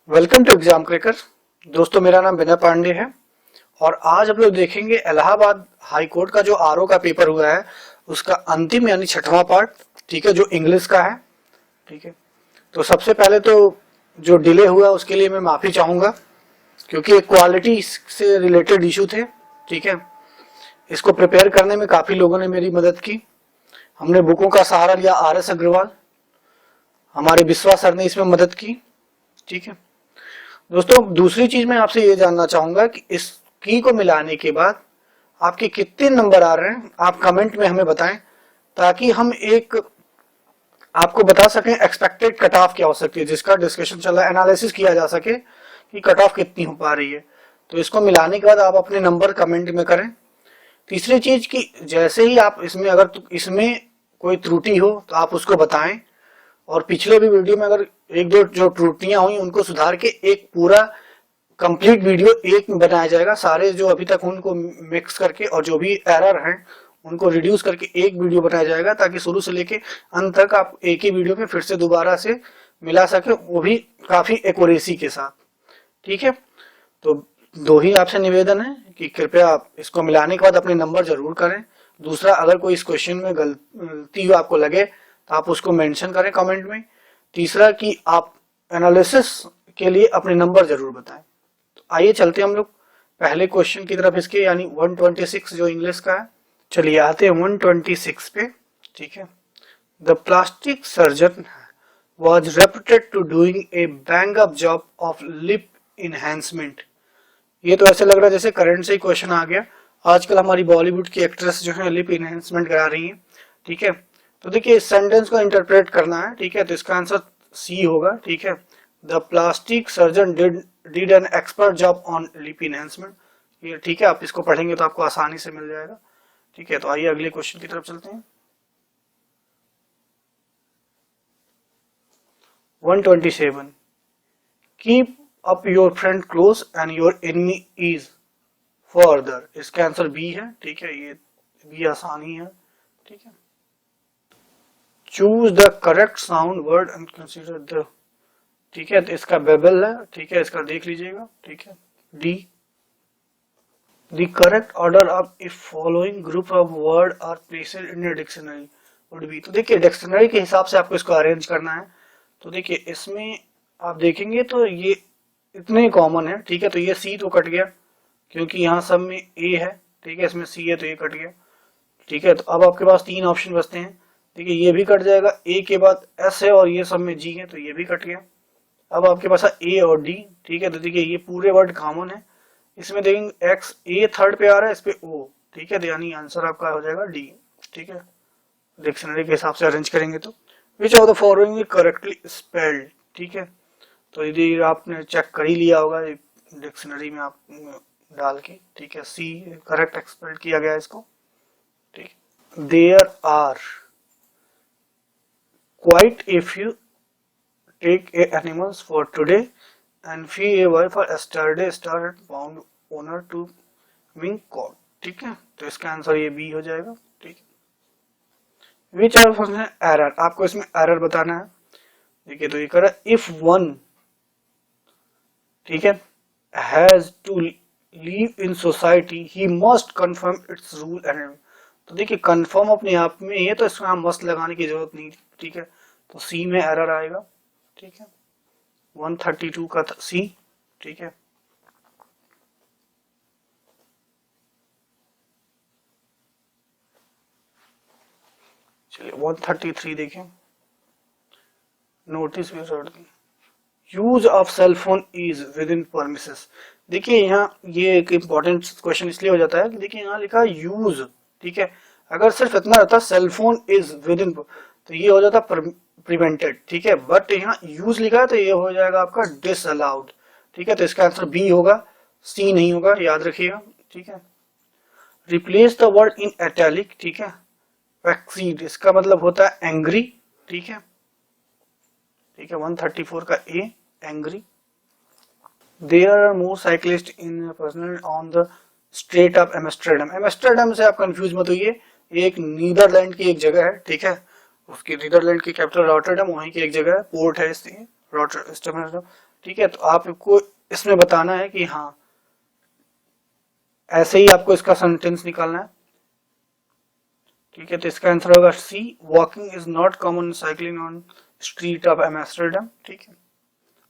Welcome to exam cracker. दोस्तों, मेरा नाम विनय पांडे है और आज हम लोग देखेंगे इलाहाबाद हाई कोर्ट का जो आरओ का पेपर हुआ है उसका अंतिम यानी छठवां पार्ट, ठीक है, जो इंग्लिश का है। ठीक है, तो सबसे पहले तो जो डिले हुआ उसके लिए मैं माफी चाहूंगा क्योंकि क्वालिटी से रिलेटेड इशू थे। ठीक है, इसको प्रिपेयर करने में काफी लोगों ने मेरी मदद की। हमने बुकों का सहारा लिया, RS अग्रवाल, हमारे विश्वास सर ने इसमें मदद की। ठीक है दोस्तों, दूसरी चीज मैं आपसे ये जानना चाहूंगा कि इस की को मिलाने के बाद आपके कितने नंबर आ रहे हैं, आप कमेंट में हमें बताएं ताकि हम एक आपको बता सकें एक्सपेक्टेड कट ऑफ क्या हो सकती है, जिसका डिस्कशन चल रहा है, एनालिसिस किया जा सके कि कट ऑफ कितनी हो पा रही है। तो इसको मिलाने के बाद आप अपने नंबर कमेंट में करें। तीसरी चीज की जैसे ही आप इसमें अगर इसमें कोई त्रुटि हो तो आप उसको बताएं और पिछले भी वीडियो में अगर एक दो जो त्रुटियां हुई उनको सुधार के एक पूरा कंप्लीट वीडियो एक में बनाया जाएगा। सारे जो अभी तक उनको मिक्स करके और जो भी एरर हैं उनको रिड्यूस करके एक वीडियो बनाया जाएगा ताकि शुरू से लेके अंत तक आप एक ही वीडियो में फिर से दोबारा से मिला सके, वो भी काफी एक्यूरेसी के साथ। ठीक है, तो दो ही आपसे निवेदन है कि कृपया आप इसको मिलाने के बाद अपने नंबर जरूर करें। दूसरा, अगर कोई इस क्वेश्चन में गलती आपको लगे तो आप उसको मेंशन करें कमेंट में। तीसरा कि आप एनालिसिस के लिए अपने नंबर जरूर बताएं। तो आइए चलते हम लोग पहले क्वेश्चन की तरफ इसके, यानी 126 जो इंग्लिश का है। चलिए आते हैं 126 पे। ठीक है, the plastic surgeon was reputed to doing a bang up job of lip enhancement। ये तो ऐसे लग रहा है जैसे करंट से ही क्वेश्चन आ गया। आजकल हमारी बॉलीवुड की एक्ट्रेस जो है लिप इनहेंसमेंट करा रही हैं। ठीक है, तो देखिए इस सेंटेंस को इंटरप्रेट करना है। ठीक है, तो इसका आंसर सी होगा। ठीक है, the plastic surgeon did an expert job on lip enhancement. ये ठीक है, आप इसको पढ़ेंगे तो आपको आसानी से मिल जाएगा। ठीक है, तो आइए अगले क्वेश्चन की तरफ चलते हैं। 127 keep up your friend close and your enemy is further. इसका आंसर बी है। ठीक है, ये भी आसानी है। ठीक है, choose the correct sound word and consider the. ठीक है, तो इसका बेबल है। ठीक है, इसका देख लीजिएगा। ठीक है, D the correct order of a following group of word are placed in a dictionary would be. तो देखिए डिक्शनरी के हिसाब से आपको इसको अरेंज करना है। तो देखिए इसमें आप देखेंगे तो ये इतने कॉमन है। ठीक है, तो ये सी तो कट गया क्योंकि यहाँ सब में ए है। ठीक है, इसमें सी है तो ए कट गया। ठीक है, तो अब आपके पास तीन ऑप्शन बचते हैं। देखिए ये भी कट जाएगा, ए के बाद एस है और ये सब में जी है तो ये भी कट गया। अब आपके पास है ए और डी। ठीक है, तो देखिए ये पूरे वर्ड कॉमन है। इसमें देखेंगे एक्स, ए थर्ड पे आ रहा है, इस पे ओ। ठीक है, तो यानी आंसर आपका हो जाएगा डी। ठीक है, डिक्शनरी के हिसाब से अरेंज करेंगे तो which of the following is correctly spelled. ठीक है, तो यदि आपने चेक कर ही लिया होगा डिक्शनरी में आप डाल के। ठीक है, सी करेक्ट एक्सपेल्ड किया गया इसको। ठीक, there are quite a few take a animals for today and few a while for yesterday started found owner to being caught। ठीक है, तो इसका आंसर ये बी हो जाएगा। ठीक, विच आर फंक्शन एरर, आपको इसमें एरर बताना है। देखिए तो ये कर इफ वन, ठीक है, has to leave in society he must confirm its rule and. तो देखिए कंफर्म अपने आप में ये, तो इसमें मस्त लगाने की जरूरत नहीं। ठीक है, तो सी में एरर आएगा। ठीक है, 132 का सी। ठीक है, चलिए 133 देखें। Notice use of cell phone is within premises. देखिए यहाँ ये एक इंपॉर्टेंट क्वेश्चन इसलिए हो जाता है कि देखिए यहाँ लिखा यूज। ठीक है, अगर सिर्फ इतना रहता cell phone is within तो ये हो जाता प्रिवेंटेड। ठीक है, बट यहाँ यूज लिखा है तो ये हो जाएगा आपका डिसअलाउड। ठीक है, तो इसका आंसर बी होगा, सी नहीं होगा, याद रखिएगा। ठीक है, replace the word in italic. ठीक है, एक्सीड इसका मतलब होता है एंग्री। ठीक है, ठीक है, 134 का ए एंग्री। There are more cyclists in personal on the straight of Amsterdam. Amsterdam से आप कंफ्यूज मत होइए, एक नीदरलैंड की एक जगह है। ठीक है, उसकी नीदरलैंड की कैपिटल रॉटरडम, वहीं की एक जगह है, पोर्ट है इसलिए रॉटरडम। ठीक है, तो आपको इसमें बताना है कि हाँ, ऐसे ही आपको इसका सेंटेंस निकालना है। ठीक है, तो इसका आंसर होगा C, walking is not common cycling on street of Amsterdam. ठीक है,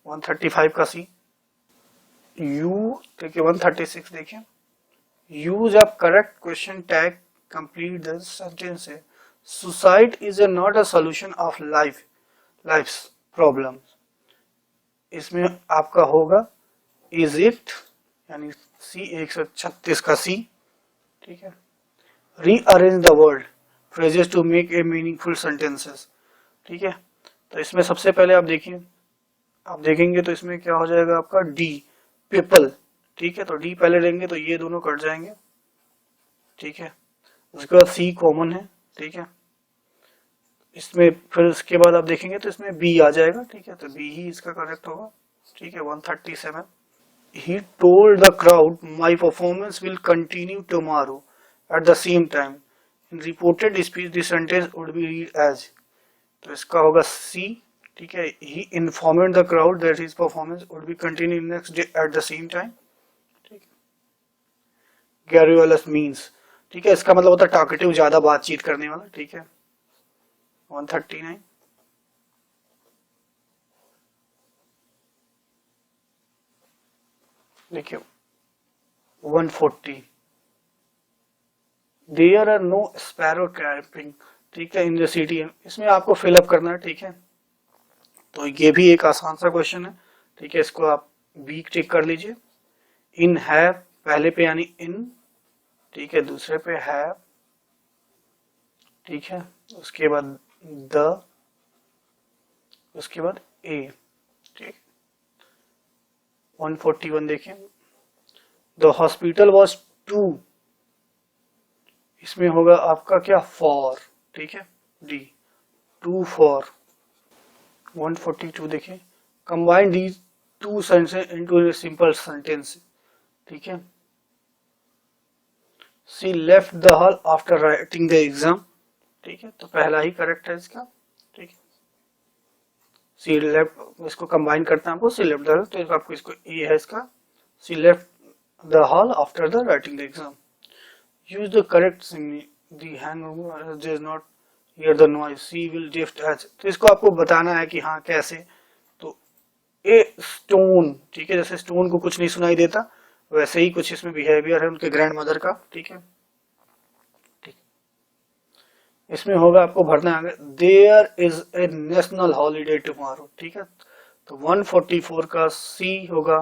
135 का सी। यू देखिए 136 देखिए, use a correct question tag complete the sentence है। Suicide is a not a solution of life's problem. इसमें आपका होगा इज इट, यानी सी 136 का सी। ठीक है, rearrange the word phrases to make a meaningful sentences. ठीक है, तो इसमें सबसे पहले आप देखिए, आप देखेंगे तो इसमें क्या हो जाएगा आपका डी, पीपल। ठीक है, तो डी पहले लेंगे तो ये दोनों कट जाएंगे। ठीक है, उसके बाद सी कॉमन है। ठीक है, इसमें फिर उसके बाद आप देखेंगे तो इसमें बी आ जाएगा। ठीक है, तो बी ही इसका करेक्ट होगा। ठीक है, 137। He told the crowd, "My performance will continue tomorrow at the same time." In reported speech, the sentence would be read as, तो इसका होगा C। ठीक है, he informed the crowd that his performance would be continuing next day at the same time. ठीक है, garrulous means, ठीक है, इसका मतलब होता है टॉकेटिव, ज्यादा बातचीत करने वाला। ठीक है, 139। देखिए 140, there are no sparrow camping. ठीक है, इन द सिटी, इसमें आपको फिलअप करना है। ठीक है, तो ये भी एक आसान सा क्वेश्चन है। ठीक है, इसको आप बी टिक कर लीजिए। इन है पहले पे यानी इन, ठीक है, दूसरे पे है, ठीक है, उसके बाद द, उसके बाद ए। ठीक, 141 देखिए, द हॉस्पिटल वॉज टू, इसमें होगा आपका क्या फॉर। ठीक है, डी, टू फॉर। 142 देखिए, combine these two sentences into a simple sentence. ठीक है, she left the hall after writing the exam. ठीक है, तो पहला ही करेक्ट है इसका। ठीक है, सी लेफ्ट, इसको कंबाइन करते हैं आपको, सी लेफ्ट द हॉल, तो आपको इसको ए है इसका, C left the hall after the writing the exam. Use the correct singing, the hangover does not hear the noise, C will drift edge, तो इसको आपको बताना है कि हाँ कैसे। तो ए स्टोन, ठीक है, जैसे स्टोन को कुछ नहीं सुनाई देता, वैसे ही कुछ इसमें बिहेवियर है उनके ग्रैंड मदर का। ठीक है, इसमें होगा आपको भरना है there is a national holiday tomorrow. ठीक है, तो 144 का सी होगा।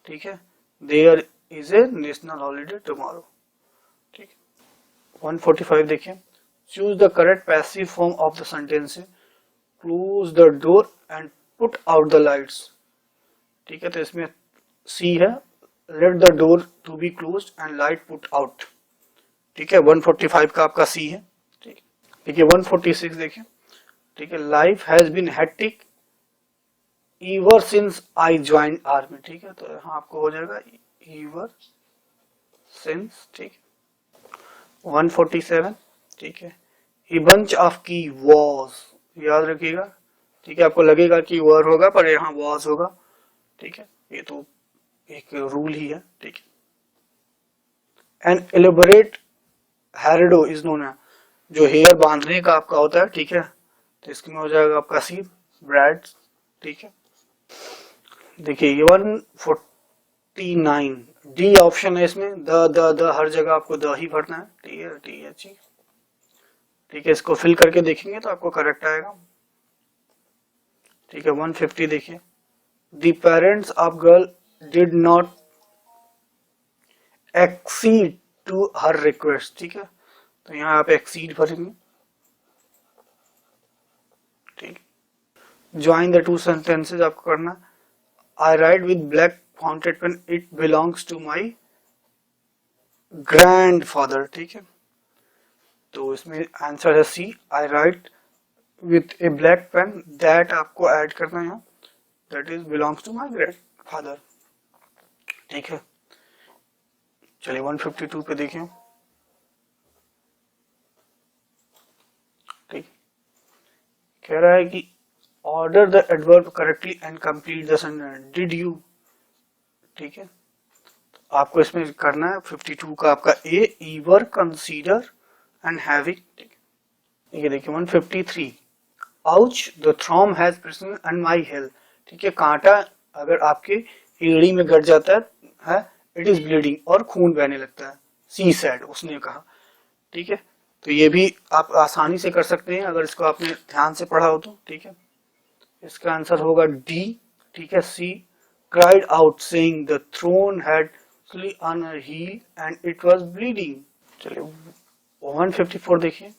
ठीक है, there is a national holiday tomorrow. ठीक है, 145 देखिए, choose the correct passive form of the sentence, close the door and put out the lights. ठीक है, तो इसमें सी है, let the door to be closed and light put out. ठीक है, 145 का आपका सी है। ठीक है, 146 देखिए, ठीक है, life has been hectic ever since I join army. ठीक है, तो यहाँ आपको हो जाएगा एवर सिंस। ठीक, 147, ठीक है, ए बंच ऑफ की वॉज, याद रखिएगा। ठीक है, आपको लगेगा कि वर होगा पर यहाँ वॉज होगा। ठीक है, ये तो एक रूल ही है। ठीक है, एन एलिबरेट हेरिडो इज नोन है, जो हेयर बांधने का आपका होता है। ठीक है, तो इसमें हो जाएगा आपका सी, ब्रैड। ठीक है, देखिए 149, डी ऑप्शन है इसमें, द हर जगह आपको द ही भरना है। ठीक है, टी एच। ठीक है, इसको फिल करके देखेंगे तो आपको करेक्ट आएगा। ठीक है, 150 देखिए, the parents of girl did not exceed to her request. ठीक है, तो यहाँ आप एक्सीड भरेंगे। ठीक, ज्वाइन द टू सेंटेंसेस आपको करना, I write with black founted pen, it belongs to my grandfather. ठीक है, तो इसमें आंसर है C, I write with a black pen, that आपको ऐड करना है, that is belongs to my grandfather. ठीक है, चलिए 152 पे देखें। ठीक, कह रहा है कि order the adverb correctly and complete the sentence, did you, ठीक है। आपको इसमें करना है 52 का आपका A, ever, consider and having, ठीक है। ये देखिए 153, ouch the thorn has prison and my health, ठीक है। कांटा अगर आपके एड़ी में गड़ जाता है इट इज ब्लीडिंग, और खून बहने लगता है, सी सैड, उसने कहा, ठीक है। तो ये भी आप आसानी से कर सकते हैं अगर इसको आपने ध्यान से पढ़ा हो तो, ठीक है। इसका आंसर होगा डी, ठीक है, C, cried out saying the thorn had on her heel and it was bleeding. चलिए 154 देखिए,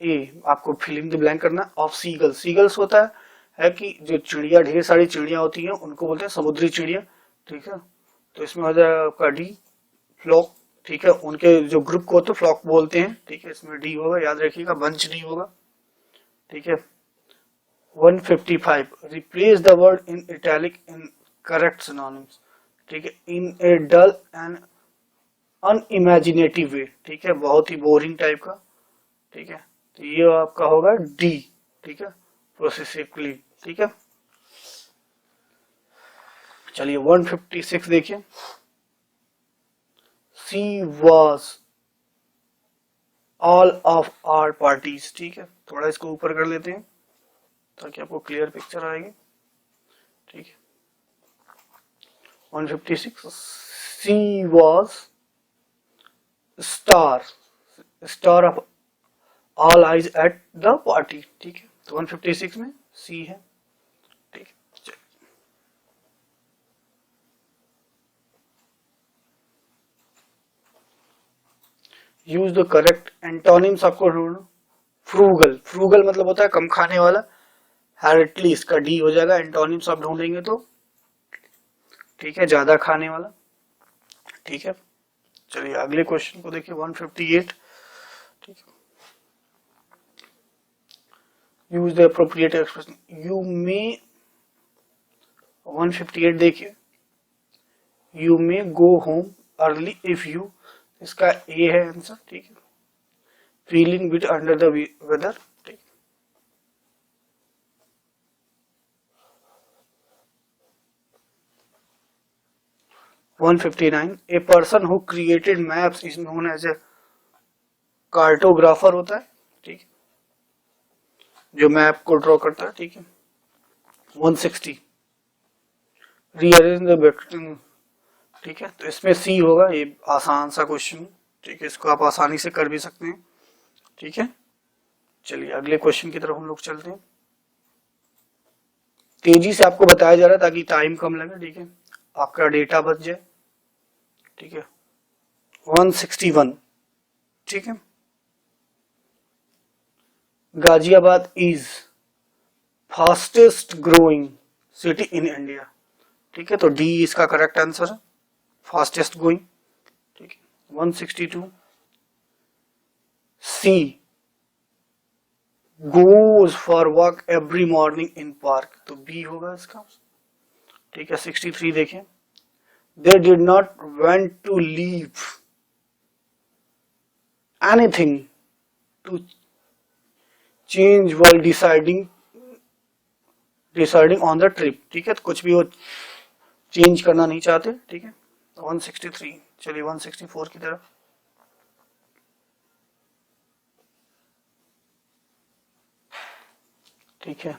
ए आपको फिलिंग द ब्लैंक करना ऑफ सीगल, सीगल्स होता है कि जो चिड़िया, ढेर सारी चिड़िया होती हैं उनको बोलते हैं समुद्री चिड़िया, ठीक है। तो इसमें हो जाएगा आपका डी, फ्लॉक, ठीक है, उनके जो ग्रुप को तो फ्लॉक बोलते हैं, ठीक है, इसमें डी होगा, याद रखिएगा, बंच नहीं होगा, ठीक है। 155, replace the word in italic in correct synonyms, ठीक है, इन ए डल एंड अनइमेजिनेटिव वे, ठीक है, बहुत ही बोरिंग टाइप का, ठीक है। तो ये आपका होगा डी, ठीक है, प्रोसेसिवली, ठीक है। चलिए 156 देखिए, C was all of our parties, ठीक है। थोड़ा इसको ऊपर कर लेते हैं ताकि आपको क्लियर पिक्चर आएगी, ठीक है। 156, C was star of all eyes at the party, ठीक है। तो 156 में सी है, ठीक है। यूज द करेक्ट एंटोनिम्स आपको ढूंढना, फ्रूगल, फ्रूगल मतलब होता है कम खाने वाला, हैरिटली इसका डी हो जाएगा, एंटोनिम्स आप ढूंढेंगे तो, ठीक है, ज्यादा खाने वाला, ठीक है। चलिए अगले क्वेश्चन को देखिए 158, ठीक है। Use the appropriate expression, you may, 158 देखिए, you may go home early if you, इसका ए है आंसर, ठीक है। Feeling bit under the weather, ठीक। 159, a person who created maps is known as a cartographer होता है, ठीक है, जो मैप को ड्रॉ करता है, ठीक है। 160, रीअरेंज द बेटर, ठीक है। तो इसमें सी होगा, ये आसान सा क्वेश्चन, ठीक है, इसको आप आसानी से कर भी सकते हैं, ठीक है। चलिए अगले क्वेश्चन की तरफ हम लोग चलते हैं, तेजी से आपको बताया जा रहा है ताकि टाइम कम लगे, ठीक है, आपका डेटा बच जाए, ठीक है। 161, ठीक है, Ghaziabad is fastest growing city in India, ठीक है। तो डी इसका करेक्ट आंसर है, फास्टेस्ट ग्रोइंग, ठीक है। 162, C goes for walk every morning in park, तो बी होगा इसका, ठीक है। 63 देखें, they did not want to leave anything to change while deciding on the trip, ठीक है। तो कुछ भी वो चेंज करना नहीं चाहते, ठीक है। 163, चलिए 164 की तरफ, ठीक है।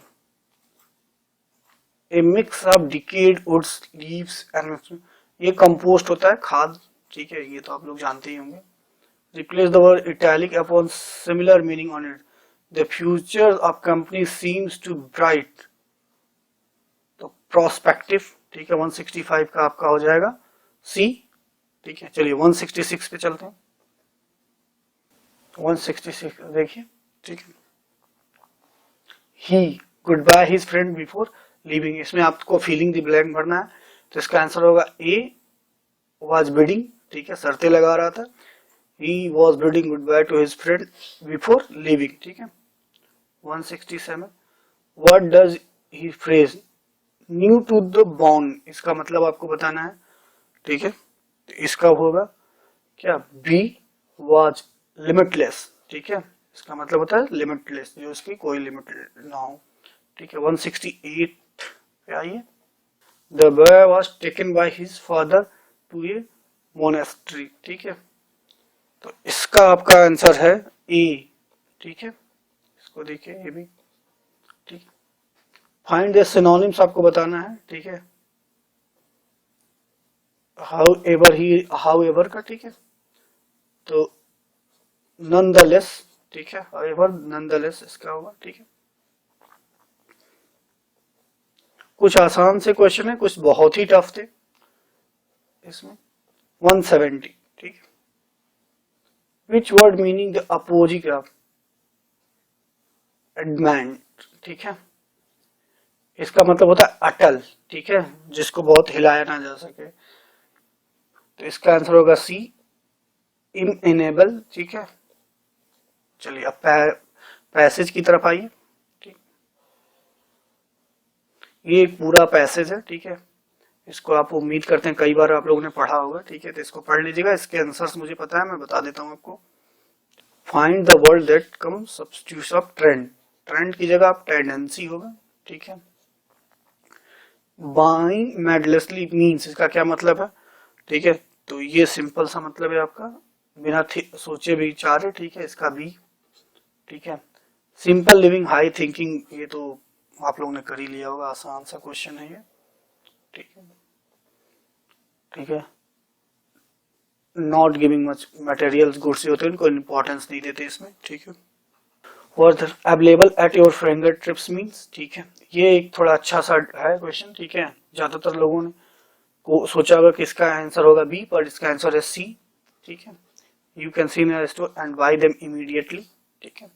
A mix of decayed woods leaves and, ये कंपोस्ट होता है, खाद, ठीक है, ये तो आप लोग जानते ही होंगे। Replace the word italic upon similar meaning on it, the future of company seems to bright, तो प्रोस्पेक्टिव, ठीक है। 165 का आपका हो जाएगा सी, ठीक है। चलिए 166 पे चलते हैं, 166 देखिए, ठीक है। He good bye his friend before leaving, इसमें आपको फीलिंग द ब्लैंक भरना है, तो इसका आंसर होगा ए, वाज बिडिंग, ठीक है, शर्तें लगा रहा था, he was bidding good bye to his friend before leaving, ठीक है। 167, what does he phrase new to the bond, इसका मतलब आपको बताना है, ठीक है। तो इसका होगा क्या, बी वाज लिमिटलेस, ठीक है, इसका मतलब होता है लिमिटलेस, जो उसकी कोई लिमिट ना हो, ठीक है 168 पे आइए। The boy was taken by his father to a monastery, ठीक है, तो इसका आपका आंसर है ए, ठीक है, इसको देखिए ये भी, ठीक है। फाइंड द सिनोनिम्स आपको बताना है, ठीक है, हाउ एवर का, ठीक है, तो नॉनदलेस, ठीक है, हाउएवर नॉनदलेस इसका होगा, ठीक है। कुछ आसान से क्वेश्चन है, कुछ बहुत ही टफ थे इसमें। 170, ठीक है, which word meaning the opposite of adamant, ठीक है, इसका मतलब होता है अटल, ठीक है, जिसको बहुत हिलाया ना जा सके, तो इसका आंसर होगा सी, इनएबल, ठीक है। चलिए अब पैसेज की तरफ आइए, ठीक, ये एक पूरा पैसेज है, ठीक है, इसको आप उम्मीद करते हैं कई बार आप लोगों ने पढ़ा होगा, ठीक है, तो इसको पढ़ लीजिएगा। इसके आंसर्स मुझे पता है, मैं बता देता हूँ आपको। Find the word that come substitution of trend, trend की जगह आप टेंडेंसी होगा, ठीक है। बाइंग मेडलेसली मीन्स, इसका क्या मतलब है, ठीक है, तो ये सिंपल सा मतलब है आपका, बिना सोचे विचारे, ठीक है, इसका बी, ठीक है। सिंपल लिविंग हाई थिंकिंग, ये तो आप लोगों ने कर ही लिया होगा, आसान सा क्वेश्चन है ये, ठीक है, ठीक है। Not giving much materials goods होते हैं, इनको इंपॉर्टेंस नहीं देते इसमें, ठीक है। Further available at your finger tips means, ठीक है, ये एक थोड़ा अच्छा सा है क्वेश्चन, ठीक है, ज्यादातर लोगों ने को सोचा होगा कि इसका आंसर होगा बी, पर इसका आंसर है सी, ठीक है। You can see in a store and bye them immediately, ठीक है।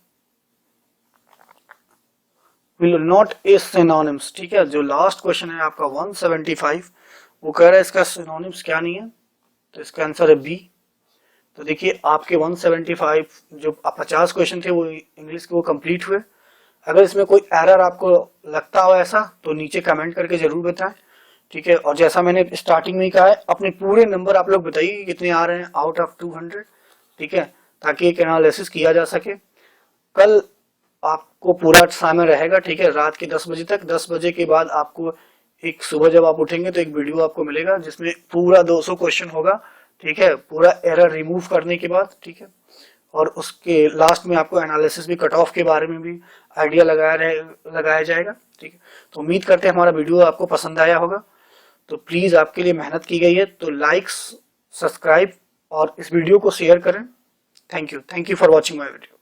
विल नॉट ए सिनोनिम्स, ठीक है, जो लास्ट क्वेश्चन है आपका 175, वो कह रहा है इसका सिनोनिम्स क्या नहीं है, तो इसका आंसर है बी। तो देखिए आपके 175 जो 50 क्वेश्चन थे वो इंग्लिश के वो कंप्लीट हुए। अगर इसमें कोई एरर आपको लगता हो ऐसा तो नीचे कमेंट करके जरूर बताएं, ठीक है। और जैसा मैंने स्टार्टिंग में ही कहा है, अपने पूरे नंबर आप लोग बताइए कितने आ रहे हैं आउट ऑफ 200, ठीक है, ताकि एक एनालिसिस किया जा सके। कल आपको पूरा समय रहेगा, ठीक है, रात के 10 बजे तक। 10 बजे के बाद आपको एक सुबह जब आप उठेंगे तो एक वीडियो आपको मिलेगा जिसमें पूरा 200 क्वेश्चन होगा, ठीक है, पूरा एरर रिमूव करने के बाद, ठीक है। और उसके लास्ट में आपको एनालिसिस भी, कट ऑफ के बारे में भी आइडिया लगाया जाएगा, ठीक है। तो उम्मीद करते हैं हमारा वीडियो आपको पसंद आया होगा। तो प्लीज आपके लिए मेहनत की गई है, तो लाइक्स, सब्सक्राइब और इस वीडियो को शेयर करें। Thank you for watching my video.